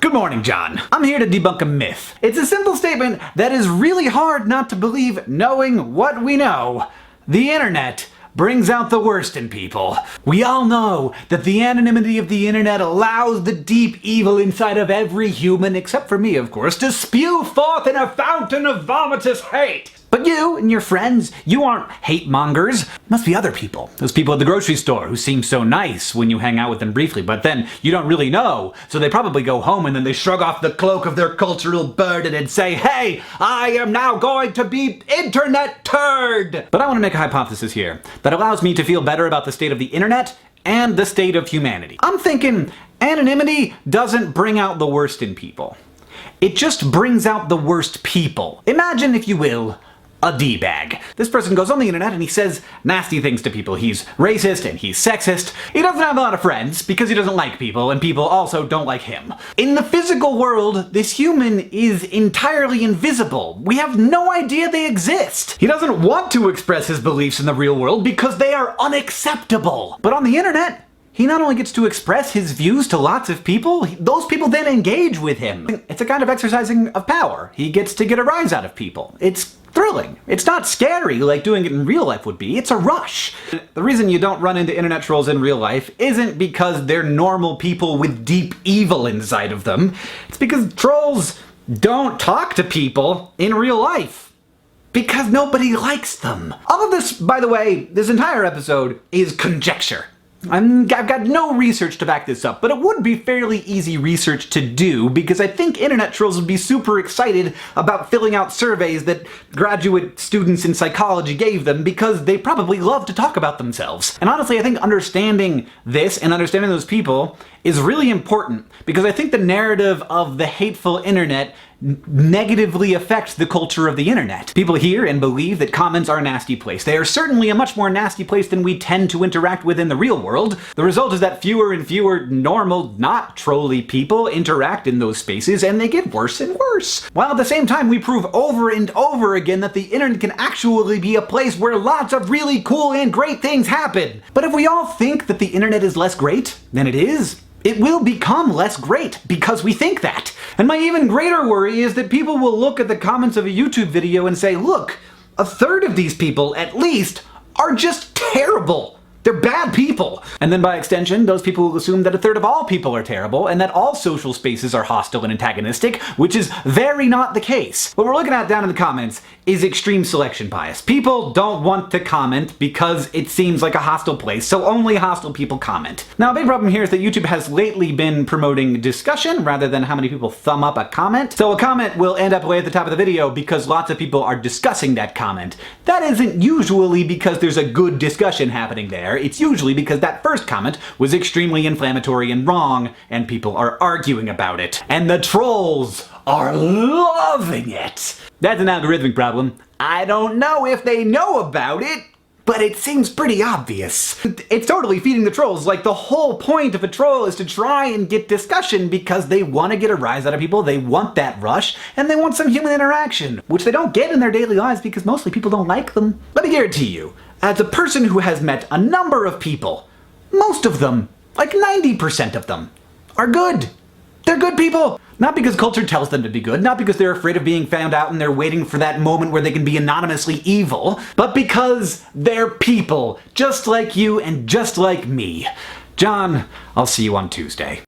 Good morning, John. I'm here to debunk a myth. It's a simple statement that is really hard not to believe knowing what we know. The internet brings out the worst in people. We all know that the anonymity of the internet allows the deep evil inside of every human, except for me, of course, to spew forth in a fountain of vomitous hate. But you and your friends, you aren't hate mongers. Must be other people. Those people at the grocery store who seem so nice when you hang out with them briefly, but then you don't really know, so they probably go home and then they shrug off the cloak of their cultural burden and say, hey, I am now going to be internet turd! But I want to make a hypothesis here that allows me to feel better about the state of the internet and the state of humanity. I'm thinking anonymity doesn't bring out the worst in people. It just brings out the worst people. Imagine, if you will, a D-bag. This person goes on the internet and he says nasty things to people. He's racist and he's sexist. He doesn't have a lot of friends because he doesn't like people, and people also don't like him. In the physical world, this human is entirely invisible. We have no idea they exist. He doesn't want to express his beliefs in the real world because they are unacceptable. But on the internet, he not only gets to express his views to lots of people, those people then engage with him. It's a kind of exercising of power. He gets to get a rise out of people. It's thrilling. It's not scary like doing it in real life would be. It's a rush. The reason you don't run into internet trolls in real life isn't because they're normal people with deep evil inside of them. It's because trolls don't talk to people in real life. Because nobody likes them. All of this, by the way, this entire episode is conjecture. I've got no research to back this up, but it would be fairly easy research to do because I think internet trolls would be super excited about filling out surveys that graduate students in psychology gave them because they probably love to talk about themselves. And honestly, I think understanding this and understanding those people is really important because I think the narrative of the hateful internet negatively affects the culture of the internet. People hear and believe that comments are a nasty place. They are certainly a much more nasty place than we tend to interact with in the real world. The result is that fewer and fewer normal, not trolly people interact in those spaces, and they get worse and worse. While at the same time we prove over and over again that the internet can actually be a place where lots of really cool and great things happen. But if we all think that the internet is less great than it is, it will become less great because we think that. And my even greater worry is that people will look at the comments of a YouTube video and say, look, a third of these people, at least, are just terrible. They're bad people. And then by extension, those people will assume that a third of all people are terrible and that all social spaces are hostile and antagonistic, which is very not the case. What we're looking at down in the comments is extreme selection bias. People don't want to comment because it seems like a hostile place, so only hostile people comment. Now, a big problem here is that YouTube has lately been promoting discussion rather than how many people thumb up a comment. So a comment will end up way at the top of the video because lots of people are discussing that comment. That isn't usually because there's a good discussion happening there. It's usually because that first comment was extremely inflammatory and wrong, and people are arguing about it. And the trolls are loving it! That's an algorithmic problem. I don't know if they know about it, but it seems pretty obvious. It's totally feeding the trolls. Like, the whole point of a troll is to try and get discussion because they want to get a rise out of people, they want that rush, and they want some human interaction, which they don't get in their daily lives because mostly people don't like them. Let me guarantee you, as a person who has met a number of people, most of them, like 90% of them, are good. They're good people. Not because culture tells them to be good, not because they're afraid of being found out and they're waiting for that moment where they can be anonymously evil, but because they're people, just like you and just like me. John, I'll see you on Tuesday.